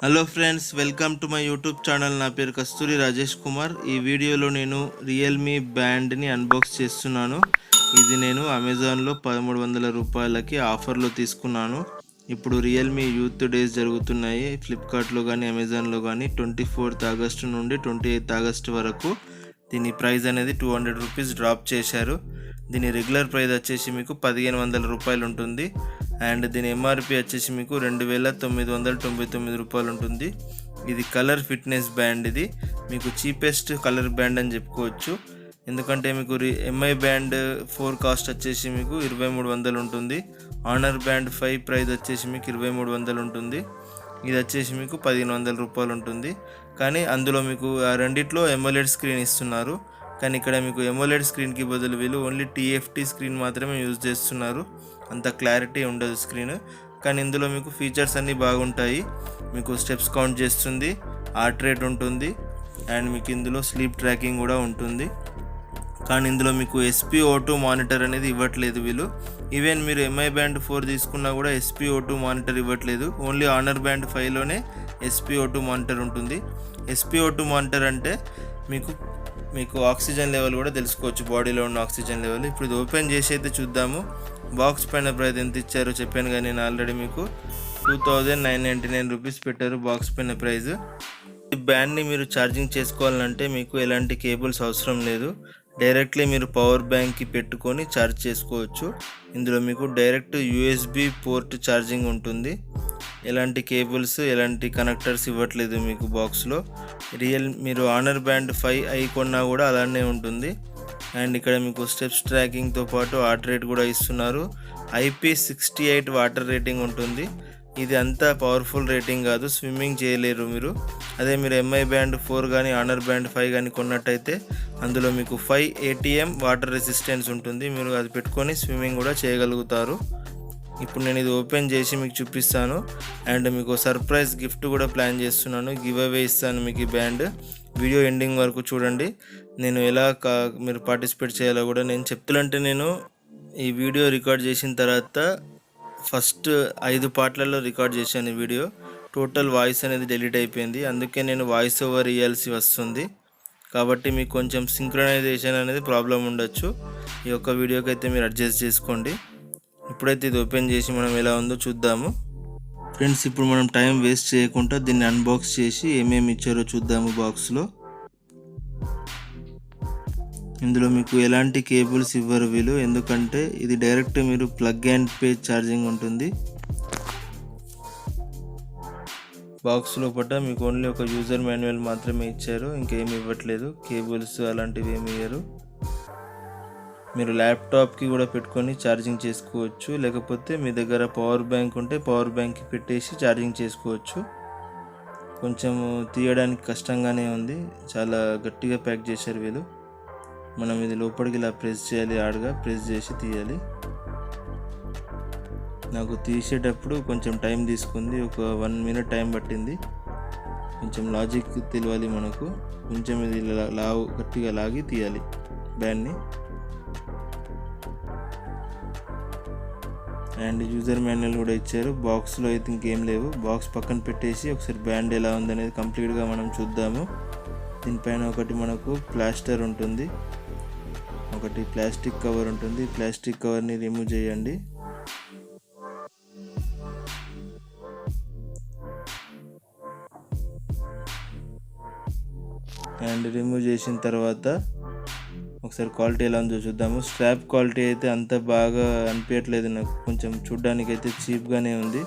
Hello friends, welcome to my YouTube channel. నా పేరు కస్తూరి రాజేష్ కుమార్. ఈ వీడియోలో నేను రియల్మీ బ్యాండ్ని అన్బాక్స్ చేస్తున్నాను. ఇది నేను అమెజాన్లో 1300 రూపాయలకి ఆఫర్లో తీసుకున్నాను. ఇప్పుడు రియల్మీ యూత్ డేస్ జరుగుతున్నాయి ఫ్లిప్కార్ట్లో కానీ అమెజాన్లో కానీ. 24th ఆగస్టు నుండి 28th ఆగస్టు వరకు దీని ప్రైస్ అనేది 200 రూపీస్ డ్రాప్ చేశారు. దీని రెగ్యులర్ ప్రైస్ వచ్చేసి మీకు 1500 రూపాయలు ఉంటుంది. అండ్ దీని ఎంఆర్పి వచ్చేసి మీకు 2999 రూపాయలు ఉంటుంది. ఇది కలర్ ఫిట్నెస్ బ్యాండ్. ఇది మీకు చీపెస్ట్ కలర్ బ్యాండ్ అని చెప్పుకోవచ్చు. ఎందుకంటే మీకు ఎంఐ బ్యాండ్ 4 కాస్ట్ వచ్చేసి మీకు 2300 ఉంటుంది. ఆనర్ బ్యాండ్ 5 ప్రైస్ వచ్చేసి మీకు 2300 ఉంటుంది. ఇది వచ్చేసి మీకు 1500 రూపాయలు ఉంటుంది. కానీ అందులో మీకు ఆ రెండిట్లో ఎమోలెడ్ స్క్రీన్ ఇస్తున్నారు. కానీ ఇక్కడ మీకు ఎమోలెడ్ స్క్రీన్కి బదులు వీళ్ళు ఓన్లీ టీఎఫ్టీ స్క్రీన్ మాత్రమే యూజ్ చేస్తున్నారు. అంత క్లారిటీ ఉండదు స్క్రీన్. కానీ ఇందులో మీకు ఫీచర్స్ అన్నీ బాగుంటాయి. మీకు స్టెప్స్ కౌంట్ చేస్తుంది, హార్ట్ రేట్ ఉంటుంది, అండ్ మీకు ఇందులో స్లీప్ ట్రాకింగ్ కూడా ఉంటుంది. కానీ ఇందులో మీకు SpO2 మానిటర్ అనేది ఇవ్వట్లేదు వీళ్ళు. ఈవెన్ మీరు ఎంఐ బ్యాండ్ 4 తీసుకున్నా కూడా SpO2 మానిటర్ ఇవ్వట్లేదు. ఓన్లీ ఆనర్ బ్యాండ్ 5లోనే SpO2 మానిటర్ ఉంటుంది. SpO2 మానిటర్ అంటే మీకు ఆక్సిజన్ లెవెల్ కూడా తెలుసుకోవచ్చు, బాడీలో ఉన్న ఆక్సిజన్ లెవెల్. ఇప్పుడు ఇది ఓపెన్ చేసి అయితే చూద్దాము. బాక్స్ పైన ప్రైస్ ఎంత ఇచ్చారో చెప్పాను కానీ నేను ఆల్రెడీ మీకు 2999 రూపీస్ పెట్టారు బాక్స్ పైన ప్రైస్. ఈ బ్యాండ్ని మీరు ఛార్జింగ్ చేసుకోవాలంటే మీకు ఎలాంటి కేబుల్స్ అవసరం లేదు. డైరెక్ట్లీ మీరు పవర్ బ్యాంక్కి పెట్టుకొని ఛార్జ్ చేసుకోవచ్చు. ఇందులో మీకు డైరెక్ట్ USB పోర్ట్ ఛార్జింగ్ ఉంటుంది. ఎలాంటి కేబుల్స్, ఎలాంటి కనెక్టర్స్ ఇవ్వట్లేదు మీకు బాక్స్లో. మీరు ఆనర్ బ్యాండ్ 5i కొన్నా కూడా అలానే ఉంటుంది. అండ్ ఇక్కడ మీకు స్టెప్స్ ట్రాకింగ్తో పాటు హార్ట్ రేట్ కూడా ఇస్తున్నారు. IP68 వాటర్ రేటింగ్ ఉంటుంది. ఇది అంతా పవర్ఫుల్ రేటింగ్ కాదు, స్విమ్మింగ్ చేయలేరు మీరు. అదే మీరు ఎంఐ బ్యాండ్ 4 కానీ ఆనర్ బ్యాండ్ 5 కానీ కొన్నట్టయితే అందులో మీకు 5 ATM వాటర్ రెసిస్టెన్స్ ఉంటుంది. మీరు అది పెట్టుకొని స్విమ్మింగ్ కూడా చేయగలుగుతారు. ఇప్పుడు నేను ఇది ఓపెన్ చేసి మీకు చూపిస్తాను. అండ్ మీకు సర్ప్రైజ్ గిఫ్ట్ కూడా ప్లాన్ చేస్తున్నాను. గివ్ అవే ఇస్తాను మీకు ఈ బ్యాండ్. వీడియో ఎండింగ్ వరకు చూడండి. నేను ఎలా మీరు పార్టిసిపేట్ చేయాలో కూడా నేను చెప్తానంటే, నేను ఈ వీడియో రికార్డ్ చేసిన తర్వాత ఫస్ట్ 5 పార్ట్లలో రికార్డ్ చేశాను ఈ వీడియో. టోటల్ వాయిస్ అనేది డిలీట్ అయిపోయింది. అందుకే నేను వాయిస్ ఓవర్ ఇవ్వాల్సి వస్తుంది. కాబట్టి మీకు కొంచెం సింక్రనైజేషన్ అనేది ప్రాబ్లం ఉండొచ్చు. ఈ యొక్క వీడియోకి అయితే మీరు అడ్జస్ట్ చేసుకోండి. ఇప్పుడైతే ఇది ఓపెన్ చేసి మనం ఎలా ఉందో చూద్దాము. ఫ్రెండ్స్, ఇప్పుడు మనం టైం వేస్ట్ చేయకుండా దీన్ని అన్బాక్స్ చేసి ఏమేమి ఇచ్చారో చూద్దాము బాక్స్లో. ఇందులో మీకు ఎలాంటి కేబుల్స్ ఇవ్వరు వీళ్ళు, ఎందుకంటే ఇది డైరెక్ట్ మీరు ప్లగ్ అండ్ పే ఛార్జింగ్ ఉంటుంది. బాక్స్ లోపల మీకు ఓన్లీ ఒక యూజర్ మాన్యువల్ మాత్రమే ఇచ్చారు, ఇంకేమి ఇవ్వట్లేదు. కేబుల్స్ అలాంటివి ఏమి ఇవ్వరు. మీరు ల్యాప్టాప్కి కూడా పెట్టుకొని ఛార్జింగ్ చేసుకోవచ్చు, లేకపోతే మీ దగ్గర పవర్ బ్యాంక్ ఉంటే పవర్ బ్యాంక్కి పెట్టేసి ఛార్జింగ్ చేసుకోవచ్చు. కొంచెం తీయడానికి కష్టంగానే ఉంది, చాలా గట్టిగా ప్యాక్ చేశారు వీళ్ళు. మనం ఇది లోపలికి ఇలా ప్రెస్ చేయాలి, ఆడగా ప్రెస్ చేసి తీయాలి. నాకు తీసేటప్పుడు కొంచెం టైం తీసుకుంది, ఒక 1 minute టైం పట్టింది. కొంచెం లాజిక్ తెలియాలి మనకు. కొంచెం ఇది గట్టిగా లాగి తీయాలి బ్యాండ్ని. అండ్ యూజర్ మాన్యువల్ కూడా ఇచ్చారు. బాక్స్లో అయితే ఇంకేం లేవు. బాక్స్ పక్కన పెట్టేసి ఒకసారి బ్యాండ్ ఎలా ఉందనేది కంప్లీట్గా మనం చూద్దాము. దీనిపైన ఒకటి మనకు ప్లాస్టర్ ఉంటుంది, ఒకటి ప్లాస్టిక్ కవర్ ఉంటుంది. ప్లాస్టిక్ కవర్ని రిమూవ్ చేయండి. అండ్ రిమూవ్ చేసిన తర్వాత ఒకసారి క్వాలిటీ ఎలా ఉందో చూద్దాము. స్ట్రాప్ క్వాలిటీ అయితే అంత బాగా అనిపించట్లేదు నాకు, కొంచెం చూడ్డానికి అయితే చీప్గానే ఉంది.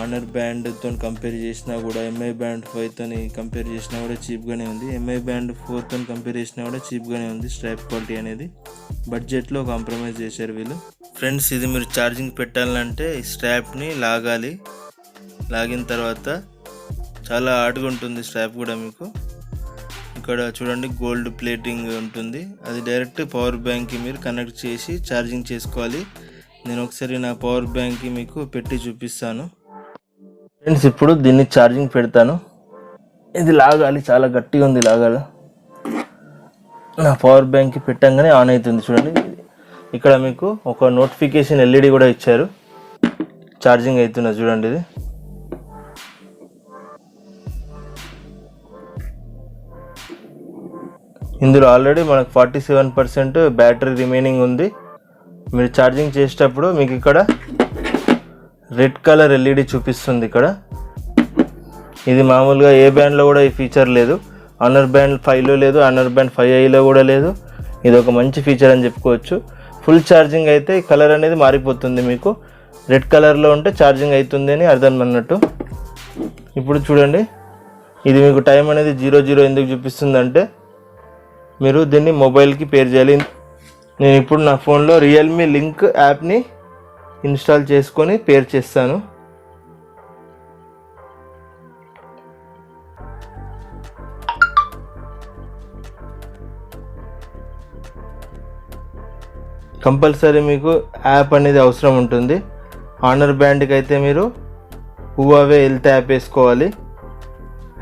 ఆనర్ బ్యాండ్తో కంపేర్ చేసినా కూడా, ఎంఐ బ్యాండ్ 5తో కంపేర్ చేసినా కూడా చీప్గానే ఉంది. ఎంఐ బ్యాండ్ 4తో కంపేర్ చేసినా కూడా చీప్గానే ఉంది స్ట్రాప్ క్వాలిటీ అనేది. బడ్జెట్లో కాంప్రమైజ్ చేశారు వీళ్ళు. ఫ్రెండ్స్, ఇది మీరు ఛార్జింగ్ పెట్టాలంటే ఈ స్ట్రాప్ని లాగాలి. లాగిన తర్వాత చాలా హార్డ్గా ఉంటుంది స్ట్రాప్ కూడా. మీకు ఇక్కడ చూడండి గోల్డ్ ప్లేటింగ్ ఉంటుంది. అది డైరెక్ట్ పవర్ బ్యాంక్కి మీరు కనెక్ట్ చేసి ఛార్జింగ్ చేసుకోవాలి. నేను ఒకసారి నా పవర్ బ్యాంక్కి మీకు పెట్టి చూపిస్తాను. ఫ్రెండ్స్, ఇప్పుడు దీన్ని ఛార్జింగ్ పెడతాను. ఇది లాగాలి, చాలా గట్టిగా ఉంది లాగాలి. నా పవర్ బ్యాంక్కి పెట్టంగానే ఆన్ అవుతుంది చూడండి. ఇక్కడ మీకు ఒక నోటిఫికేషన్ LED కూడా ఇచ్చారు, ఛార్జింగ్ అవుతున్నది చూడండి. ఇది ఇందులో ఆల్రెడీ మనకు 47% బ్యాటరీ రిమైనింగ్ ఉంది. మీరు ఛార్జింగ్ చేసేటప్పుడు మీకు ఇక్కడ రెడ్ కలర్ ఎల్ఈడి చూపిస్తుంది. ఇక్కడ ఇది మామూలుగా ఏ బ్యాండ్లో కూడా ఈ ఫీచర్ లేదు. ఆనర్ బ్యాండ్ 5లో లేదు, ఆనర్ బ్యాండ్ 5iలో కూడా లేదు. ఇది ఒక మంచి ఫీచర్ అని చెప్పుకోవచ్చు. ఫుల్ ఛార్జింగ్ అయితే కలర్ అనేది మారిపోతుంది. మీకు రెడ్ కలర్లో ఉంటే ఛార్జింగ్ అవుతుంది అని అర్థం అన్నట్టు. ఇప్పుడు చూడండి, ఇది మీకు టైం అనేది 00 ఎందుకు చూపిస్తుందంటే మీరు దీన్ని మొబైల్కి పేర్ చేయాలి. నేను ఇప్పుడు నా ఫోన్లో రియల్మీ లింక్ యాప్ని ఇన్స్టాల్ చేసుకొని పేర్ చేస్తాను. కంపల్సరీ మీకు యాప్ అనేది అవసరం ఉంటుంది. ఆనర్ బ్యాండ్కి అయితే మీరు హువావే హెల్త్ యాప్ వేసుకోవాలి.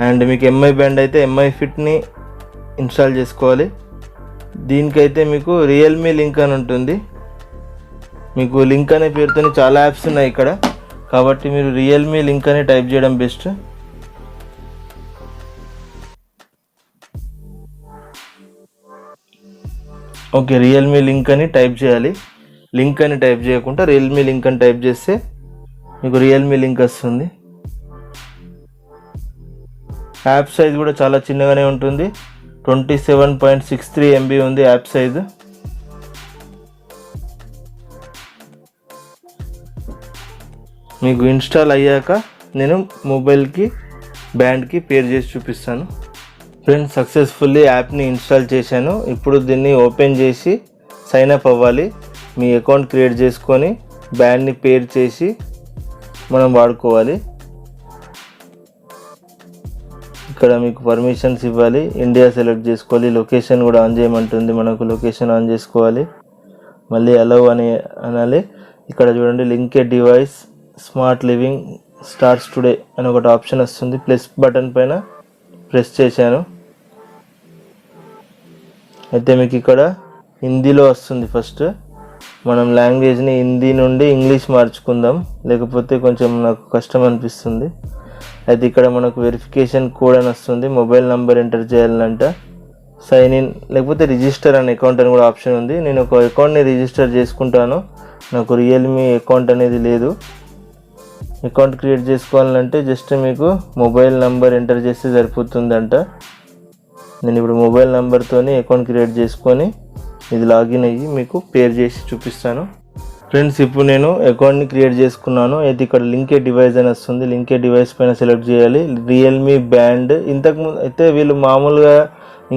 అండ్ మీకు ఎంఐ బ్యాండ్ అయితే ఎంఐ ఫిట్ని ఇన్స్టాల్ చేసుకోవాలి. దీనికైతే మీకు రియల్మీ లింక్ అని ఉంటుంది. మీకు లింక్ అనే పేరుతో చాలా యాప్స్ ఉన్నాయి ఇక్కడ, కాబట్టి మీరు రియల్మీ లింక్ అని టైప్ చేయడం బెస్ట్. ఓకే, రియల్మీ లింక్ అని టైప్ చేయాలి. లింక్ అని టైప్ చేయకుండా రియల్మీ లింక్ అని టైప్ చేస్తే మీకు రియల్మీ లింక్ వస్తుంది. యాప్ సైజ్ కూడా చాలా చిన్నగానే ఉంటుంది. 27.63 MB ఉంది యాప్ సైజు. మీకు ఇన్స్టాల్ అయ్యాక నేను మొబైల్కి బ్యాండ్కి పేర్ చేసి చూపిస్తాను. ఫ్రెండ్స్, సక్సెస్ఫుల్లీ యాప్ని ఇన్స్టాల్ చేశాను. ఇప్పుడు దీన్ని ఓపెన్ చేసి సైన్ అప్ అవ్వాలి. మీ అకౌంట్ క్రియేట్ చేసుకొని బ్యాండ్ని పేర్ చేసి మనం వాడుకోవాలి. ఇక్కడ మీకు పర్మిషన్స్ ఇవ్వాలి. ఇండియా సెలెక్ట్ చేసుకోవాలి. లొకేషన్ కూడా ఆన్ చేయమంటుంది. మనకు లొకేషన్ ఆన్ చేసుకోవాలి. మళ్ళీ అలౌ అని అనాలి. ఇక్కడ చూడండి, link a device, smart living starts today అని ఒకటి ఆప్షన్ వస్తుంది. ప్లస్ బటన్ పైన ప్రెస్ చేశాను. అయితే మీకు ఇక్కడ హిందీలో వస్తుంది. ఫస్ట్ మనం లాంగ్వేజ్ని హిందీ నుండి ఇంగ్లీష్ మార్చుకుందాం, లేకపోతే కొంచెం నాకు కష్టం అనిపిస్తుంది. అయితే ఇక్కడ మనకు వెరిఫికేషన్ కోడ్ అని వస్తుంది. మొబైల్ నెంబర్ ఎంటర్ చేయాలంట. సైన్ ఇన్ లేకపోతే రిజిస్టర్ అనే అకౌంట్ అని కూడా ఆప్షన్ ఉంది. నేను ఒక అకౌంట్ని రిజిస్టర్ చేసుకుంటాను. నాకు రియల్మీ అకౌంట్ అనేది లేదు. అకౌంట్ క్రియేట్ చేసుకోవాలంటే జస్ట్ మీకు మొబైల్ నెంబర్ ఎంటర్ చేస్తే సరిపోతుందంట. నేను ఇప్పుడు మొబైల్ నెంబర్తోని అకౌంట్ క్రియేట్ చేసుకొని ఇది లాగిన్ అయ్యి మీకు పేర్ చేసి చూపిస్తాను. ఫ్రెండ్స్, ఇప్పుడు నేను అకౌంట్ని క్రియేట్ చేసుకున్నాను. అయితే ఇక్కడ లింక్ ఏ డివైస్ అని వస్తుంది. లింక్ ఏ డివైస్ పైన సెలెక్ట్ చేయాలి. Realme band. ఇంతకుముందు అయితే వీళ్ళు మామూలుగా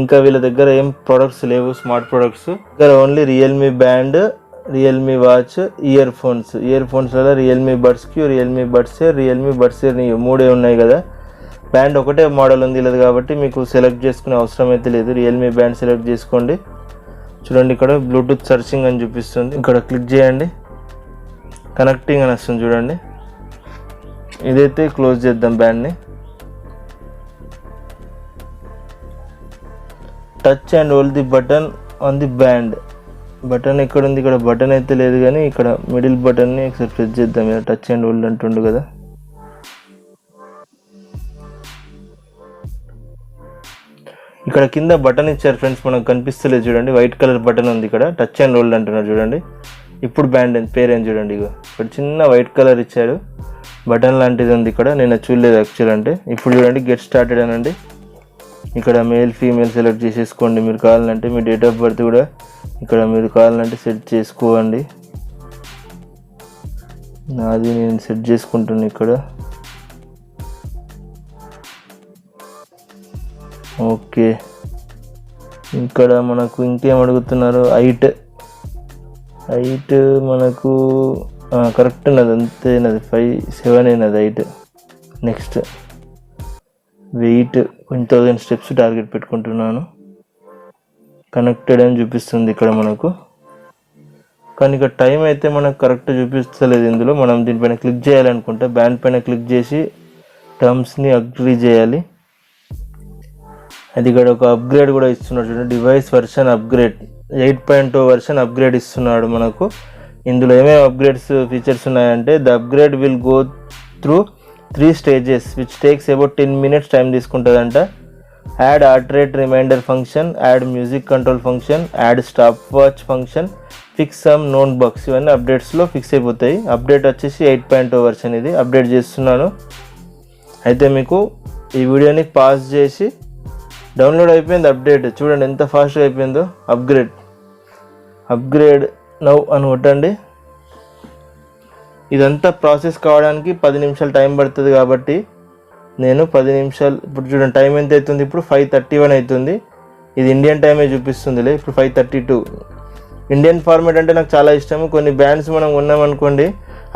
ఇంకా వీళ్ళ దగ్గర ఏం ప్రొడక్ట్స్ లేవు, స్మార్ట్ ప్రొడక్ట్స్. ఇక్కడ only Realme band, Realme watch, ear ఫోన్స్లలో Realme buds Q, Realme buds air, Realme buds air మూడే ఉన్నాయి కదా. బ్యాండ్ ఒకటే మోడల్ ఉంది లేదు కాబట్టి మీకు సెలెక్ట్ చేసుకునే అవసరం అయితే లేదు. రియల్మీ బ్యాండ్ సెలెక్ట్ చేసుకోండి. చూడండి, ఇక్కడ బ్లూటూత్ సర్చింగ్ అని చూపిస్తుంది. ఇక్కడ క్లిక్ చేయండి. కనెక్టింగ్ అని వస్తుంది చూడండి. ఇదైతే క్లోజ్ చేద్దాం బ్యాండ్ని. Touch and hold the button on the band. Button ఎక్కడ ఉంది? ఇక్కడ బటన్ అయితే లేదు, కానీ ఇక్కడ మిడిల్ బటన్ని ఒకసారి ప్రెస్ చేద్దాం. ఇలా టచ్ అండ్ హోల్డ్ అంటుండు కదా. ఇక్కడ కింద బటన్ ఇచ్చారు ఫ్రెండ్స్, మనకు కనిపిస్తలేదు చూడండి. వైట్ కలర్ బటన్ ఉంది ఇక్కడ. టచ్ అండ్ హోల్డ్ అంటున్నారు చూడండి. ఇప్పుడు బ్యాండ్ పేరు ఏం చూడండి. ఇగో ఇక్కడ చిన్న వైట్ కలర్ ఇచ్చాడు. బటన్ లాంటిది ఉంది ఇక్కడ. నేను చూడలేదు యాక్చువల్ అంటే. ఇప్పుడు చూడండి, గెట్ స్టార్టెడ్ అనండి. ఇక్కడ మేల్ ఫీమేల్ సెలెక్ట్ చేసేసుకోండి. మీరు కావాలంటే మీ డేట్ ఆఫ్ బర్త్ కూడా ఇక్కడ మీరు కావాలంటే సెట్ చేసుకోండి. నాది నేను సెట్ చేసుకుంటున్నాను ఇక్కడ. ఓకే, ఇక్కడ మనకు ఇంకేం అడుగుతున్నారు? హైట్ మనకు కరెక్ట్ ఉన్నది, అంతేనది 5'7" అయినది height. Next weight 1000 steps target పెట్టుకుంటున్నాను. కనెక్టెడ్ అని చూపిస్తుంది ఇక్కడ మనకు, కానీ ఇక్కడ టైం అయితే మనకు కరెక్ట్ చూపిస్తలేదు ఇందులో. మనం దీనిపైన క్లిక్ చేయాలనుకుంటే బ్యాండ్ పైన క్లిక్ చేసి టర్మ్స్ని అగ్రీ చేయాలి. అది ఇక్కడ ఒక అప్గ్రేడ్ కూడా ఇస్తున్నాడు చూడండి. Device version upgrade 8.2 version upgrade ఇస్తున్నాడు మనకు. ఇందులో ఏమేమి అప్గ్రేడ్స్ ఫీచర్స్ ఉన్నాయంటే, the upgrade will go through 3 stages which takes about 10 minutes time తీసుకుంటుందంట. Add heart rate reminder function, add music control function, add stopwatch function, fix some known bugs. ఇవన్నీ అప్డేట్స్లో fix అయిపోతాయి. Update వచ్చేసి 8.0 version. ఇది update చేస్తున్నాను. అయితే మీకు ఈ వీడియోని పాజ్ చేసి డౌన్లోడ్ అయిపోయింది అప్డేట్. చూడండి ఎంత ఫాస్ట్గా అయిపోయిందో. అప్గ్రేడ్ నౌ అని కొట్టండి. ఇదంతా ప్రాసెస్ కావడానికి 10 నిమిషాలు టైం పడుతుంది కాబట్టి నేను 10 నిమిషాలు, ఇప్పుడు చూడండి టైం ఎంత అవుతుంది, ఇప్పుడు 5:31 అవుతుంది. ఇది ఇండియన్ టైమే చూపిస్తుందిలే. ఇప్పుడు 5:32. ఇండియన్ ఫార్మేట్ అంటే నాకు చాలా ఇష్టము. కొన్ని బ్యాండ్స్ మనం ఉన్నామనుకోండి,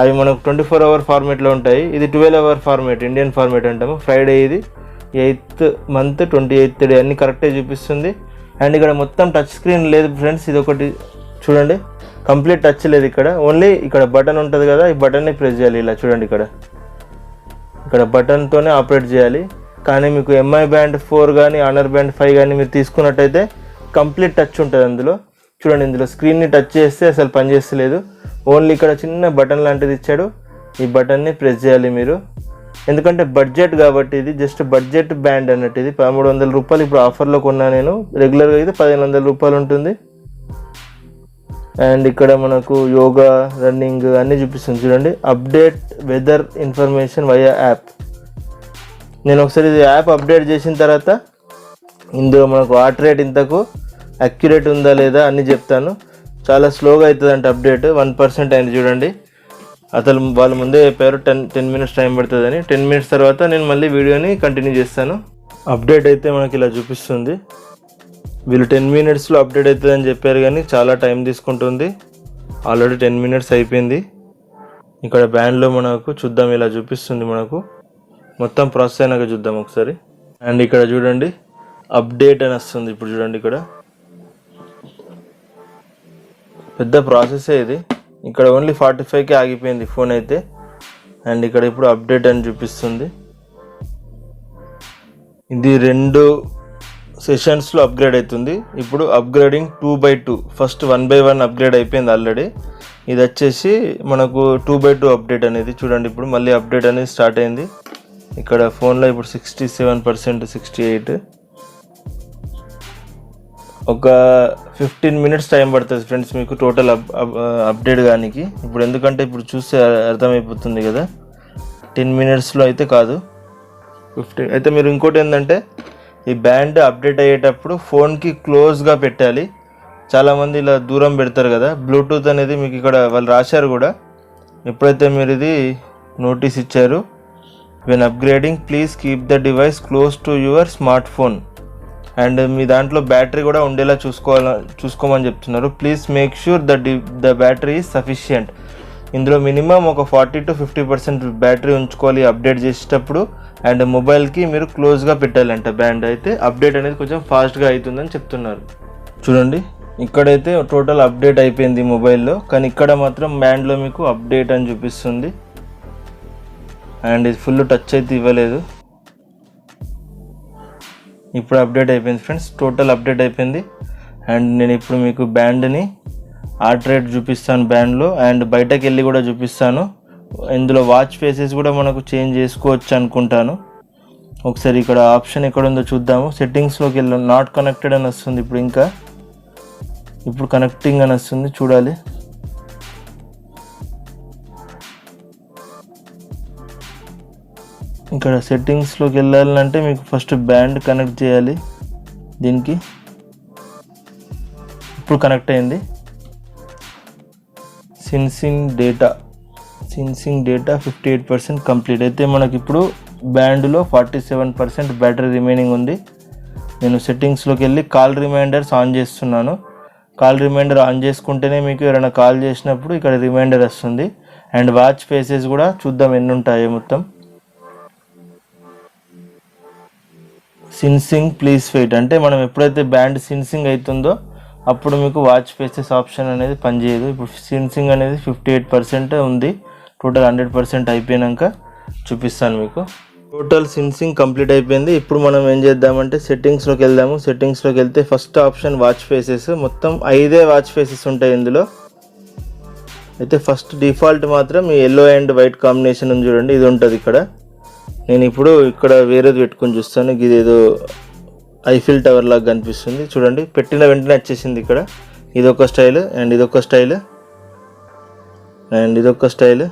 అవి మనకు 24 అవర్ ఫార్మేట్లో ఉంటాయి. ఇది 12 అవర్ ఫార్మేట్, ఇండియన్ ఫార్మేట్ అంటాము. ఫ్రైడే ఇది 8th month 28th day అన్నీ కరెక్టే చూపిస్తుంది. అండ్ ఇక్కడ మొత్తం టచ్ స్క్రీన్ లేదు ఫ్రెండ్స్. ఇది ఒకటి చూడండి, కంప్లీట్ టచ్ లేదు ఇక్కడ. ఓన్లీ ఇక్కడ బటన్ ఉంటుంది కదా, ఈ బటన్ని ప్రెస్ చేయాలి. ఇలా చూడండి, ఇక్కడ బటన్తోనే ఆపరేట్ చేయాలి. కానీ మీకు ఎంఐ బ్యాండ్ 4 కానీ ఆనర్ బ్యాండ్ 5 కానీ మీరు తీసుకున్నట్టయితే కంప్లీట్ టచ్ ఉంటుంది అందులో. చూడండి, ఇందులో స్క్రీన్ని టచ్ చేస్తే అసలు పనిచేస్తలేదు. ఓన్లీ ఇక్కడ చిన్న బటన్ లాంటిది ఇచ్చాడు, ఈ బటన్ని ప్రెస్ చేయాలి మీరు. ఎందుకంటే బడ్జెట్ కాబట్టి, ఇది జస్ట్ బడ్జెట్ బ్యాండ్ అన్నట్టు. ఇది 1300 రూపాయలు ఇప్పుడు ఆఫర్లో కొన్నా నేను. రెగ్యులర్గా అయితే 1500 రూపాయలు ఉంటుంది. అండ్ ఇక్కడ మనకు యోగా, రన్నింగ్ అన్నీ చూపిస్తుంది. చూడండి, update weather information via app. నేను ఒకసారి ఇది యాప్ అప్డేట్ చేసిన తర్వాత ఇందులో మనకు హార్ట్ రేట్ ఇంతకు అక్యురేట్ ఉందా లేదా అన్నీ చెప్తాను. చాలా స్లోగా అవుతుందంట అప్డేట్. 1% అయింది చూడండి. అసలు వాళ్ళు ముందే చెప్పారు 10 minutes టైం పడుతుందని. 10 minutes తర్వాత నేను మళ్ళీ వీడియోని కంటిన్యూ చేస్తాను. అప్డేట్ అయితే మనకి ఇలా చూపిస్తుంది. వీళ్ళు 10 minutesలో అప్డేట్ అవుతుందని చెప్పారు, కానీ చాలా టైం తీసుకుంటుంది. ఆల్రెడీ 10 minutes అయిపోయింది. ఇక్కడ బ్యాండ్లో మనకు చూద్దాం, ఇలా చూపిస్తుంది మనకు. మొత్తం ప్రాసెస్ అయినాక చూద్దాం ఒకసారి. అండ్ ఇక్కడ చూడండి, అప్డేట్ అని వస్తుంది. ఇప్పుడు చూడండి, ఇక్కడ పెద్ద ప్రాసెసే ఇది. ఇక్కడ ఓన్లీ 45కే ఆగిపోయింది ఫోన్ అయితే. అండ్ ఇక్కడ ఇప్పుడు అప్డేట్ అని చూపిస్తుంది. ఇది 2 సెషన్స్లో అప్గ్రేడ్ అవుతుంది. ఇప్పుడు అప్గ్రేడింగ్ 2/2. ఫస్ట్ 1/1 అప్గ్రేడ్ అయిపోయింది ఆల్రెడీ. ఇది వచ్చేసి మనకు 2/2 అప్డేట్ అనేది. చూడండి, ఇప్పుడు మళ్ళీ అప్డేట్ అనేది స్టార్ట్ అయింది. ఇక్కడ ఫోన్లో ఇప్పుడు 67%, 68. ఒక 15 minutes టైం పడుతుంది ఫ్రెండ్స్ మీకు టోటల్ అప్డేట్ కానీ. ఇప్పుడు ఎందుకంటే ఇప్పుడు చూస్తే అర్థమైపోతుంది కదా, 10 minutesలో అయితే కాదు, 15. అయితే మీరు ఇంకోటి ఏంటంటే, ఈ బ్యాండ్ అప్డేట్ అయ్యేటప్పుడు ఫోన్కి క్లోజ్గా పెట్టాలి. చాలామంది ఇలా దూరం పెడతారు కదా. బ్లూటూత్ అనేది మీకు ఇక్కడ వాళ్ళు రాశారు కూడా. ఎప్పుడైతే మీరు ఇది నోటీస్ ఇచ్చారు, when upgrading please keep the device close to your smartphone. And మీ దాంట్లో బ్యాటరీ కూడా ఉండేలా చూసుకోమని చెప్తున్నారు. Please make sure the battery is sufficient. ఇందులో మినిమం ఒక 40 to 50% బ్యాటరీ ఉంచుకోవాలి అప్డేట్ చేసేటప్పుడు. అండ్ మొబైల్కి మీరు క్లోజ్గా పెట్టాలంట బ్యాండ్. అయితే అప్డేట్ అనేది కొంచెం ఫాస్ట్గా అవుతుందని చెప్తున్నారు. చూడండి, ఇక్కడైతే టోటల్ అప్డేట్ అయిపోయింది మొబైల్లో, కానీ ఇక్కడ మాత్రం బ్యాండ్లో మీకు అప్డేట్ అని చూపిస్తుంది. అండ్ ఇది ఫుల్ టచ్ అయితే ఇవ్వలేదు. ఇప్పుడు అప్డేట్ అయిపోయింది ఫ్రెండ్స్, టోటల్ అప్డేట్ అయిపోయింది. అండ్ నేను ఇప్పుడు మీకు బ్యాండ్ని హార్ట్ రేట్ చూపిస్తాను బ్యాండ్లో. అండ్ బయటకు వెళ్ళి కూడా చూపిస్తాను. ఇందులో వాచ్ ఫేసెస్ కూడా మనకు చేంజ్ చేసుకోవచ్చు అనుకుంటాను. ఒకసారి ఇక్కడ ఆప్షన్ ఎక్కడ ఉందో చూద్దాము. సెట్టింగ్స్లోకి వెళ్ళాం, నాట్ కనెక్టెడ్ అని వస్తుంది. ఇప్పుడు కనెక్టింగ్ అని వస్తుంది, చూడాలి. ఇక్కడ సెట్టింగ్స్లోకి వెళ్ళాలంటే మీకు ఫస్ట్ బ్యాండ్ కనెక్ట్ చేయాలి దీనికి. ఇప్పుడు కనెక్ట్ అయింది. Sensing data 58% complete. అయితే మనకి ఇప్పుడు బ్యాండ్లో 47% బ్యాటరీ రిమైనింగ్ ఉంది. నేను సెట్టింగ్స్లోకి వెళ్ళి కాల్ రిమైండర్స్ ఆన్ చేస్తున్నాను. కాల్ రిమైండర్ ఆన్ చేసుకుంటేనే మీకు ఎవరైనా కాల్ చేసినప్పుడు ఇక్కడ రిమైండర్ వస్తుంది. అండ్ వాచ్ ఫేసెస్ కూడా చూద్దాం ఎన్ని ఉంటాయో మొత్తం. సిన్సింగ్ ప్లీజ్ వెయిట్ అంటే మనం ఎప్పుడైతే బ్యాండ్ సిన్సింగ్ అవుతుందో అప్పుడు మీకు వాచ్ ఫేసెస్ ఆప్షన్ అనేది పనిచేయదు. ఇప్పుడు సిన్సింగ్ అనేది 58% ఉంది. టోటల్ 100% అయిపోయాక చూపిస్తాను మీకు. టోటల్ సిన్సింగ్ కంప్లీట్ అయిపోయింది. ఇప్పుడు మనం ఏం చేద్దామంటే సెట్టింగ్స్లోకి వెళ్దాము. సెట్టింగ్స్లోకి వెళ్తే ఫస్ట్ ఆప్షన్ వాచ్ ఫేసెస్. మొత్తం 5 వాచ్ ఫేసెస్ ఉంటాయి ఇందులో. అయితే ఫస్ట్ డిఫాల్ట్ మాత్రం ఈ ఎల్లో అండ్ వైట్ కాంబినేషన్ ఉంది చూడండి, ఇది ఉంటుంది ఇక్కడ. నేను ఇప్పుడు ఇక్కడ వేరేది పెట్టుకొని చూస్తాను. ఇది ఏదో ఐఫిల్ టవర్ లాగా కనిపిస్తుంది చూడండి. పెట్టిన వెంటనే వచ్చేసింది. ఇక్కడ ఇదొక స్టైల్ అండ్ ఇదొక స్టైల్ అండ్ ఇదొక స్టైల్.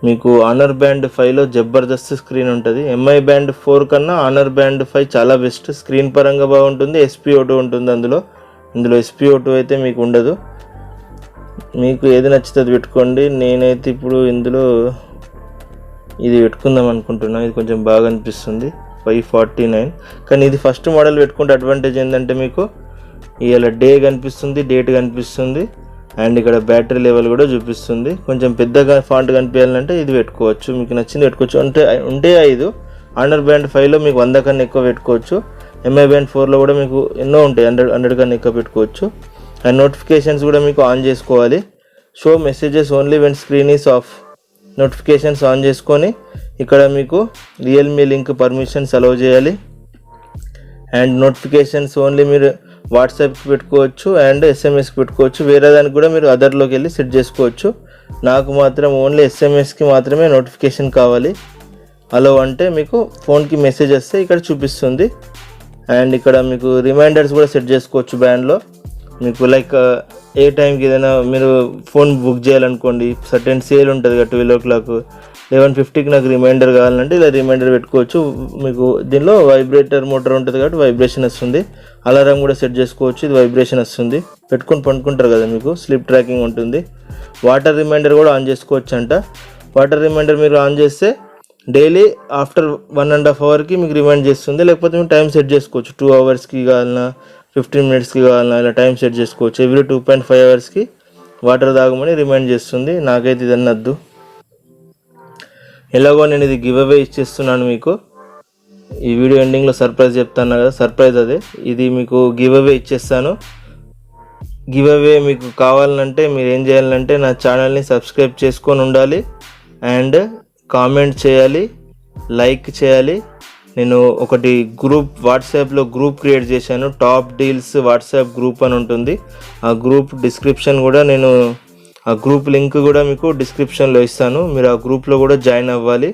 మీకు ఆనర్ బ్యాండ్ 5లో జబర్దస్త్ స్క్రీన్ ఉంటుంది. ఎంఐ బ్యాండ్ 4 కన్నా ఆనర్ బ్యాండ్ 5 చాలా బెస్ట్. స్క్రీన్ పరంగా బాగుంటుంది. SpO2 ఉంటుంది ఇందులో SpO2 అయితే మీకు ఉండదు. మీకు ఏది నచ్చుతుంది పెట్టుకోండి. నేనైతే ఇప్పుడు ఇందులో ఇది పెట్టుకుందాం అనుకుంటున్నాను. ఇది కొంచెం బాగా అనిపిస్తుంది. 549. కానీ ఇది ఫస్ట్ మోడల్ పెట్టుకుంటే అడ్వాంటేజ్ ఏంటంటే మీకు ఇలా డే కనిపిస్తుంది, డేట్ కనిపిస్తుంది అండ్ ఇక్కడ బ్యాటరీ లెవెల్ కూడా చూపిస్తుంది. కొంచెం పెద్దగా ఫాంట్ కనిపించాలంటే ఇది పెట్టుకోవచ్చు. మీకు నచ్చింది పెట్టుకోవచ్చు. ఉంటే 5 ఆనర్ బ్యాండ్ 5లో మీకు 100 కన్నా ఎక్కువ పెట్టుకోవచ్చు. ఎంఐ బ్యాండ్ 4లో కూడా మీకు ఎన్నో ఉంటాయి, 100 కన్నా ఎక్కువ పెట్టుకోవచ్చు. అండ్ నోటిఫికేషన్స్ కూడా మీకు ఆన్ చేసుకోవాలి. Show messages only when screen is of. Notifications on చేసుకొని ఇక్కడ మీకు రియల్మీ లింక్ పర్మిషన్స్ అలౌ చేయాలి. అండ్ నోటిఫికేషన్స్ ఓన్లీ మీరు వాట్సాప్కి పెట్టుకోవచ్చు అండ్ SMSకి పెట్టుకోవచ్చు. వేరే దానికి కూడా మీరు అదర్లోకి వెళ్ళి సెట్ చేసుకోవచ్చు. నాకు మాత్రం ఓన్లీ SMSకి మాత్రమే నోటిఫికేషన్ కావాలి. అలో అంటే మీకు ఫోన్కి మెసేజ్ వస్తే ఇక్కడ చూపిస్తుంది. అండ్ ఇక్కడ మీకు రిమైండర్స్ కూడా సెట్ చేసుకోవచ్చు బ్యాండ్లో. మీకు లైక్ ఏ టైంకి ఏదైనా మీరు ఫోన్ బుక్ చేయాలనుకోండి, సర్టెన్ సేల్ ఉంటుంది కదా 12 o'clock 11:50కి నాకు రిమైండర్ కావాలంటే ఇలా రిమైండర్ పెట్టుకోవచ్చు. మీకు దీనిలో వైబ్రేటర్ మోటార్ ఉంటుంది కాబట్టి వైబ్రేషన్ వస్తుంది. అలారం కూడా సెట్ చేసుకోవచ్చు. ఇది వైబ్రేషన్ వస్తుంది. పెట్టుకొని పండుకుంటారు కదా, మీకు స్లీప్ ట్రాకింగ్ ఉంటుంది. వాటర్ రిమైండర్ కూడా ఆన్ చేసుకోవచ్చు అంట. వాటర్ రిమైండర్ మీరు ఆన్ చేస్తే డైలీ ఆఫ్టర్ 1.5 hourకి మీకు రిమైండ్ చేస్తుంది. లేకపోతే మీరు టైం సెట్ చేసుకోవచ్చు. 2 hours కావాలన్నా 15 minutesకి కావాలన్నా ఇలా టైం సెట్ చేసుకోవచ్చు. ఎవ్రీ 2.5 hours వాటర్ తాగమని రిమైండ్ చేస్తుంది. నాకైతే ఇదన్నీ వద్దు. ఎలాగో నేను ఇది గివ్ అవే ఇచ్చేస్తున్నాను మీకు. ఈ వీడియో ఎండింగ్లో సర్ప్రైజ్ చెప్తాను కదా, సర్ప్రైజ్ అదే. ఇది మీకు గివ్ అవే ఇచ్చేస్తాను. గివ్ అవే మీకు కావాలంటే మీరు ఏం చేయాలంటే నా ఛానల్ని సబ్స్క్రైబ్ చేసుకొని ఉండాలి అండ్ కామెంట్ చేయాలి, లైక్ చేయాలి. నేను ఒకటి వాట్సాప్లో గ్రూప్ క్రియేట్ చేశాను. టాప్ డీల్స్ వాట్సాప్ గ్రూప్ అని ఉంటుంది. ఆ గ్రూప్ డిస్క్రిప్షన్ కూడా నేను ఆ గ్రూప్ లింక్ కూడా మీకు డిస్క్రిప్షన్లో ఇస్తాను. మీరు ఆ గ్రూప్లో కూడా జాయిన్ అవ్వాలి.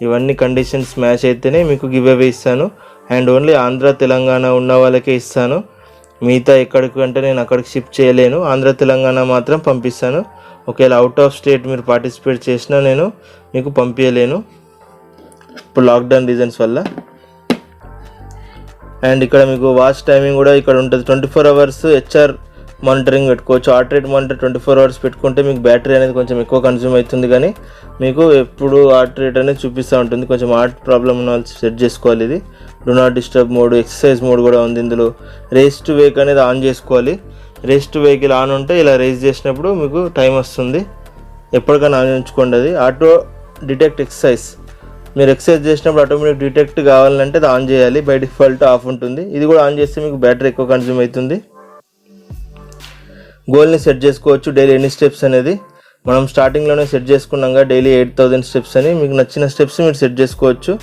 ఇవన్నీ కండిషన్స్ మ్యాచ్ అయితేనే మీకు గివ్ అవే ఇస్తాను. అండ్ ఓన్లీ ఆంధ్ర తెలంగాణ ఉన్న వాళ్ళకే ఇస్తాను. మిగతా ఎక్కడికంటే నేను అక్కడికి షిప్ చేయలేను. ఆంధ్ర తెలంగాణ మాత్రం పంపిస్తాను. ఒకవేళ అవుట్ ఆఫ్ స్టేట్ మీరు పార్టిసిపేట్ చేసినా నేను మీకు పంపించలేను ఇప్పుడు లాక్డౌన్ రీజన్స్ వల్ల. అండ్ ఇక్కడ మీకు వాచ్ టైమింగ్ కూడా ఇక్కడ ఉంటుంది. 24 hours HR మానిటరింగ్ పెట్టుకోవచ్చు. హార్ట్ రేట్ మానిటర్ 24 hours పెట్టుకుంటే మీకు బ్యాటరీ అనేది కొంచెం ఎక్కువ కన్జ్యూమ్ అవుతుంది, కానీ మీకు ఎప్పుడు హార్ట్ రేట్ అనేది చూపిస్తూ ఉంటుంది. కొంచెం హార్ట్ ప్రాబ్లమ్ ఉన్న వాళ్ళు సెట్ చేసుకోవాలి. ఇది do not disturb mode, exercise mode కూడా ఉంది ఇందులో. రేస్ టు వేక్ అనేది ఆన్ చేసుకోవాలి. రేస్ టు వెహికల్ ఆన్ ఉంటే ఇలా రేస్ చేసినప్పుడు మీకు టైం వస్తుంది. ఎప్పటికైనా ఆన్ ఉంచుకోండి. అది ఆటో డిటెక్ట్ ఎక్సర్సైజ్. మీరు ఎక్సర్సైజ్ చేసినప్పుడు ఆటోమేటిక్ డిటెక్ట్ కావాలంటే అది ఆన్ చేయాలి. బై డిఫాల్ట్ ఆఫ్ ఉంటుంది. ఇది కూడా ఆన్ చేస్తే మీకు బ్యాటరీ ఎక్కువ కన్జ్యూమ్ అవుతుంది. గోల్ని సెట్ చేసుకోవచ్చు. డైలీ ఎన్ని స్టెప్స్ అనేది మనం స్టార్టింగ్లోనే సెట్ చేసుకున్నాం కదా, డైలీ 8,000 స్టెప్స్ అని. మీకు నచ్చిన స్టెప్స్ మీరు సెట్ చేసుకోవచ్చు.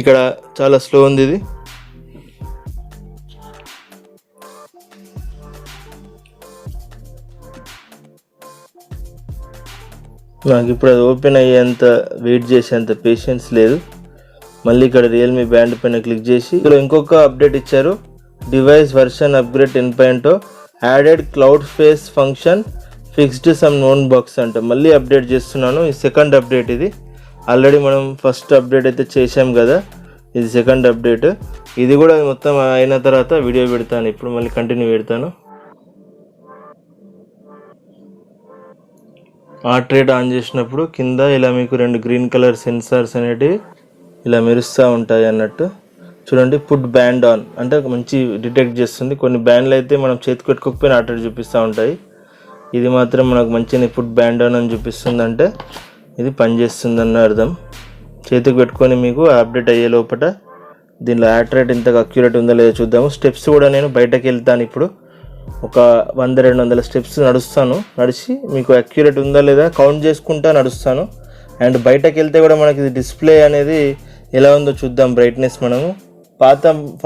ఇక్కడ చాలా స్లో ఉంది ఇది. నాకు ఇప్పుడు అది ఓపెన్ అయ్యేంత వెయిట్ చేసేంత పేషెన్స్ లేదు. మళ్ళీ ఇక్కడ రియల్మీ బ్యాండ్ పైన క్లిక్ చేసి ఇక్కడ ఇంకొక అప్డేట్ ఇచ్చారు. Device version upgrade 10.0 added cloud face function fixed some known box అంట. మళ్ళీ అప్డేట్ చేస్తున్నాను. ఈ సెకండ్ అప్డేట్ ఇది. ఆల్రెడీ మనం ఫస్ట్ అప్డేట్ అయితే చేసాం కదా, ఇది సెకండ్ అప్డేట్. ఇది కూడా మొత్తం అయిన తర్వాత వీడియో పెడతాను. ఇప్పుడు మళ్ళీ కంటిన్యూ పెడతాను. హార్ట్ రేట్ ఆన్ చేసినప్పుడు కింద ఇలా మీకు 2 గ్రీన్ కలర్ సెన్సార్స్ అనేటివి ఇలా మెరుస్తూ ఉంటాయి అన్నట్టు. చూడండి, పుట్ బ్యాండ్ ఆన్ అంటే మంచి డిటెక్ట్ చేస్తుంది. కొన్ని బ్యాండ్లు అయితే మనం చేతికి పెట్టుకోకపోయినా హార్ట్ రేట్ చూపిస్తూ ఉంటాయి. ఇది మాత్రం మనకు మంచిగా పుట్ బ్యాండ్ ఆన్ అని చూపిస్తుంది, అంటే ఇది పనిచేస్తుందన్న అర్థం. చేతికి పెట్టుకొని మీకు అప్డేట్ అయ్యే లోపల దీనిలో హార్ట్ రేట్ ఇంతగా అక్యురేట్ ఉందో లేదో చూద్దాము. స్టెప్స్ కూడా నేను బయటకు వెళ్తాను. ఇప్పుడు ఒక 100-200 స్టెప్స్ నడిచి మీకు అక్యురేట్ ఉందా లేదా కౌంట్ చేసుకుంటా నడుస్తాను. అండ్ బయటకు వెళ్తే కూడా మనకి ఇది డిస్ప్లే అనేది ఎలా ఉందో చూద్దాం. బ్రైట్నెస్ మనము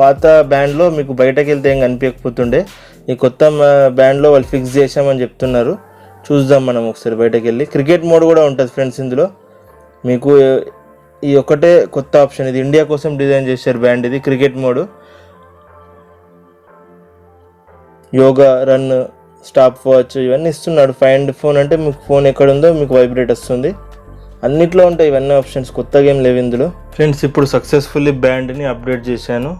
పాత బ్యాండ్లో మీకు బయటకు వెళ్తే ఏం కనిపించకపోతుండే, ఈ కొత్త బ్యాండ్లో వాళ్ళు ఫిక్స్ చేసామని చెప్తున్నారు. చూద్దాం మనం ఒకసారి బయటకు వెళ్ళి. క్రికెట్ మోడ్ కూడా ఉంటుంది ఫ్రెండ్స్ ఇందులో. మీకు ఈ ఒకటే కొత్త ఆప్షన్, ఇది ఇండియా కోసం డిజైన్ చేశారు బ్యాండ్. ఇది cricket mode, yoga, run, stop watch ఇవన్నీ ఇస్తున్నాడు. ఫైండ్ ఫోన్ అంటే మీకు ఫోన్ ఎక్కడ ఉందో మీకు వైబ్రేట్ వస్తుంది. అన్నిట్లో ఉంటాయి ఇవన్నీ ఆప్షన్స్, కొత్తగా ఏం లేవు ఇందులో. ఫ్రెండ్స్ ఇప్పుడు సక్సెస్ఫుల్లీ బ్యాండ్ని అప్డేట్ చేశాను.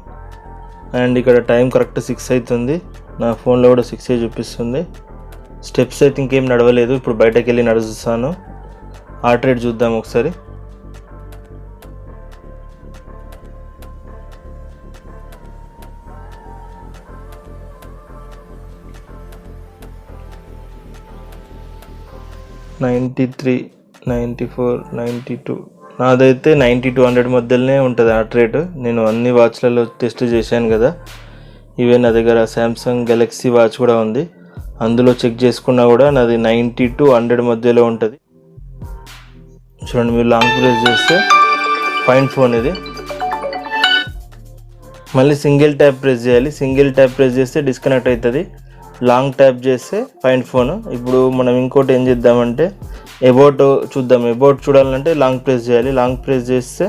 అండ్ ఇక్కడ టైం కరెక్ట్ 6 అవుతుంది. నా ఫోన్లో కూడా 6 చూపిస్తుంది. స్టెప్స్ అయితే ఇంకేం నడవలేదు. ఇప్పుడు బయటకు వెళ్ళి నడుస్తాను. హార్ట్ రేట్ చూద్దాం ఒకసారి. "93, 94, 92". నాదైతే 90-100 మధ్యలోనే ఉంటుంది హార్ట్ రేట్. నేను అన్ని వాచ్లలో టెస్ట్ చేశాను కదా. ఈవెన్ నా దగ్గర శాంసంగ్ గెలాక్సీ వాచ్ కూడా ఉంది, అందులో చెక్ చేసుకున్నా కూడా నాది 90-100 మధ్యలో ఉంటుంది. చూడండి, మీరు లాంగ్ ప్రెస్ చేస్తే ఫైండ్ ఫోన్, ఇది మళ్ళీ సింగిల్ ట్యాప్ ప్రెస్ చేయాలి. సింగిల్ ట్యాప్ ప్రెస్ చేస్తే డిస్కనెక్ట్ అవుతుంది. లాంగ్ ట్యాప్ చేస్తే ఫైండ్ ఫోన్. ఇప్పుడు మనం ఇంకోటి ఏం చేద్దామంటే అబౌట్ చూద్దాం. అబౌట్ చూడాలంటే లాంగ్ ప్రెస్ చేయాలి. లాంగ్ ప్రెస్ చేస్తే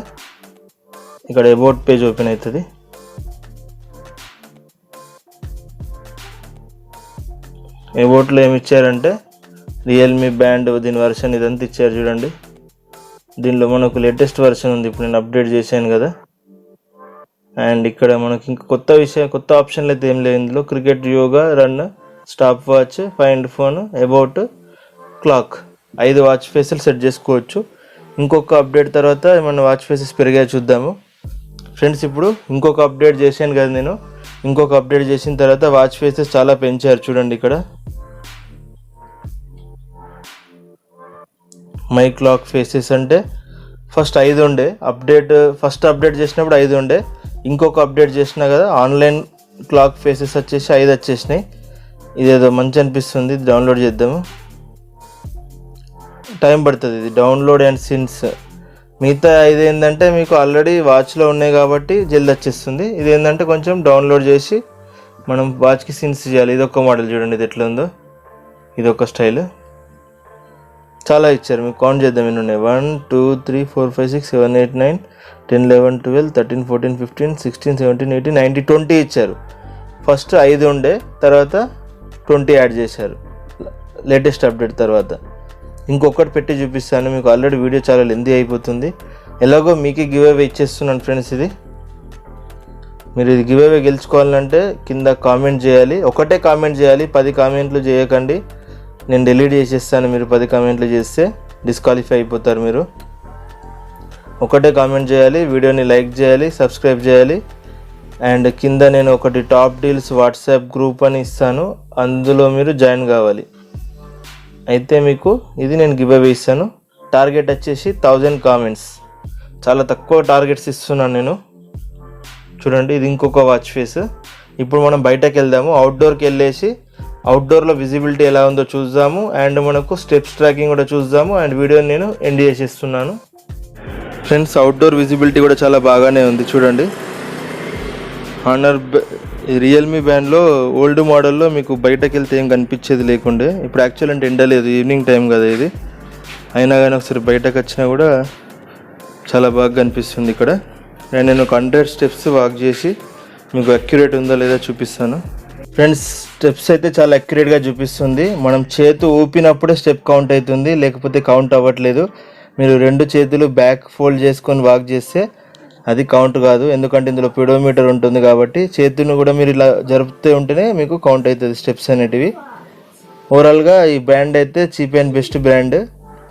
ఇక్కడ అబౌట్ పేజ్ ఓపెన్ అవుతుంది. అబౌట్లో ఏమి ఇచ్చారంటే రియల్మీ బ్యాండ్, దీని వర్షన్ ఇదంతా ఇచ్చారు చూడండి. దీనిలో మనకు లేటెస్ట్ వర్షన్ ఉంది, ఇప్పుడు నేను అప్డేట్ చేశాను కదా. అండ్ ఇక్కడ మనకి ఇంకా కొత్త ఆప్షన్లు అయితే ఏం లేదు ఇందులో. Cricket, yoga, run, stop watch, find phone, about, clock, 5 watch faces set చేసుకోవచ్చు. ఇంకొక అప్డేట్ తర్వాత ఏమన్నా వాచ్ ఫేసెస్ పెరిగాయి చూద్దాము. ఫ్రెండ్స్ ఇప్పుడు ఇంకొక అప్డేట్ చేశాను కదా నేను. ఇంకొక అప్డేట్ చేసిన తర్వాత వాచ్ ఫేసెస్ చాలా పెంచారు చూడండి. ఇక్కడ మై క్లాక్ ఫేసెస్ అంటే ఫస్ట్ 5 ఉండే, ఫస్ట్ అప్డేట్ చేసినప్పుడు 5 ఉండే. ఇంకొక అప్డేట్ చేసినా కదా ఆన్లైన్ క్లాక్ ఫేసెస్ వచ్చేసి 5 వచ్చేసినాయి. ఇదేదో మంచి అనిపిస్తుంది, డౌన్లోడ్ చేద్దాము. టైం పడుతుంది ఇది డౌన్లోడ్ అండ్ సిన్స్. మిగతా 5 ఏంటంటే మీకు ఆల్రెడీ వాచ్లో ఉన్నాయి కాబట్టి జల్ది వచ్చేస్తుంది. ఇది ఏంటంటే కొంచెం డౌన్లోడ్ చేసి మనం వాచ్కి సిన్స్ చేయాలి. ఇదొక మోడల్ చూడండి, ఇది ఎట్లా ఉందో. ఇదొక స్టైల్. చాలా ఇచ్చారు, మీకు కౌంట్ చేద్దాం ఎన్ని ఉన్నాయి. 1 2 3 4 5 6 7 8 9 10 11 12 13 14 15 16 17 18 19 20 ఇచ్చారు. ఫస్ట్ 5 ఉండే, తర్వాత 20 యాడ్ చేశారు లేటెస్ట్ అప్డేట్ తర్వాత. ఇంకొకటి పెట్టి చూపిస్తాను మీకు. ఆల్రెడీ వీడియో చాలా లెంతీ అయిపోతుంది. ఎలాగో మీకే గివ్ అవే ఇచ్చేస్తున్నాను ఫ్రెండ్స్. మీరు ఇది గివ్ అవే గెలుచుకోవాలంటే కింద కామెంట్ చేయాలి. ఒకటే కామెంట్ చేయాలి, 10 కామెంట్లు చేయకండి. నేను డిలీట్ చేసేస్తాను. మీరు 10 కామెంట్లు చేస్తే డిస్క్వాలిఫై అయిపోతారు. మీరు ఒకటే కామెంట్ చేయాలి, వీడియోని లైక్ చేయాలి, సబ్స్క్రైబ్ చేయాలి. అండ్ కింద నేను ఒకటి టాప్ డీల్స్ వాట్సాప్ గ్రూప్ అని ఇస్తాను, అందులో మీరు జాయిన్ కావాలి. అయితే మీకు ఇది నేను గివ్ అవే ఇస్తాను. టార్గెట్ వచ్చేసి 1000 కామెంట్స్. చాలా తక్కువ టార్గెట్స్ ఇస్తున్నాను నేను. చూడండి, ఇది ఇంకొక వాచ్ ఫేస్. ఇప్పుడు మనం బయటకు వెళ్దాము. అవుట్డోర్కి వెళ్ళేసి అవుట్డోర్లో విజిబిలిటీ ఎలా ఉందో చూద్దాము. అండ్ మనకు స్టెప్స్ ట్రాకింగ్ కూడా చూద్దాము. అండ్ వీడియోని నేను ఎండ్ చేసేస్తున్నాను. ఫ్రెండ్స్, అవుట్డోర్ విజిబిలిటీ కూడా చాలా బాగానే ఉంది చూడండి. రియల్మీ బ్యాండ్లో ఓల్డ్ మోడల్లో మీకు బయటకు వెళ్తే ఏం కనిపించేది లేకుండే. ఇప్పుడు యాక్చువల్ అంటే ఎండ లేదు, ఈవినింగ్ టైం కదా ఇది. అయినా కానీ ఒకసారి బయటకు వచ్చినా కూడా చాలా బాగా కనిపిస్తుంది ఇక్కడ. అండ్ నేను 100 స్టెప్స్ వాక్ చేసి మీకు అక్యురేట్ ఉందో లేదో చూపిస్తాను. ఫ్రెండ్స్, స్టెప్స్ అయితే చాలా అక్యురేట్గా చూపిస్తుంది. మనం చేతు ఊపినప్పుడే స్టెప్ కౌంట్ అవుతుంది, లేకపోతే కౌంట్ అవ్వట్లేదు. మీరు 2 చేతులు బ్యాక్ ఫోల్డ్ చేసుకొని వాక్ చేస్తే అది కౌంట్ కాదు, ఎందుకంటే ఇందులో పిడోమీటర్ ఉంటుంది కాబట్టి. చేతులను కూడా మీరు ఇలా జరుపుతూ ఉంటేనే మీకు కౌంట్ అవుతుంది స్టెప్స్ అనేటివి. ఓవరాల్గా ఈ బ్యాండ్ అయితే cheap and best brand.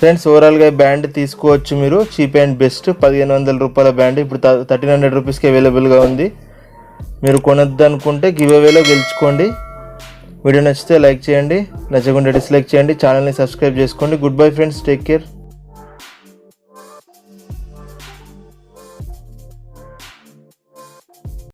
Friends, ఓవరాల్గా ఈ బ్యాండ్ తీసుకోవచ్చు మీరు. చీప్ అండ్ బెస్ట్ 1500 రూపాయల బ్యాండ్ ఇప్పుడు 1300 రూపీస్కి అవైలబుల్గా ఉంది. మీరు కొనొద్దు అనుకుంటే గివ్ అవేలో గెలుచుకోండి. వీడియో నచ్చితే లైక్ చేయండి, నచ్చకుంటే డిస్లైక్ చేయండి. ఛానల్ని సబ్స్క్రైబ్ చేసుకోండి. Good bye friends, take care.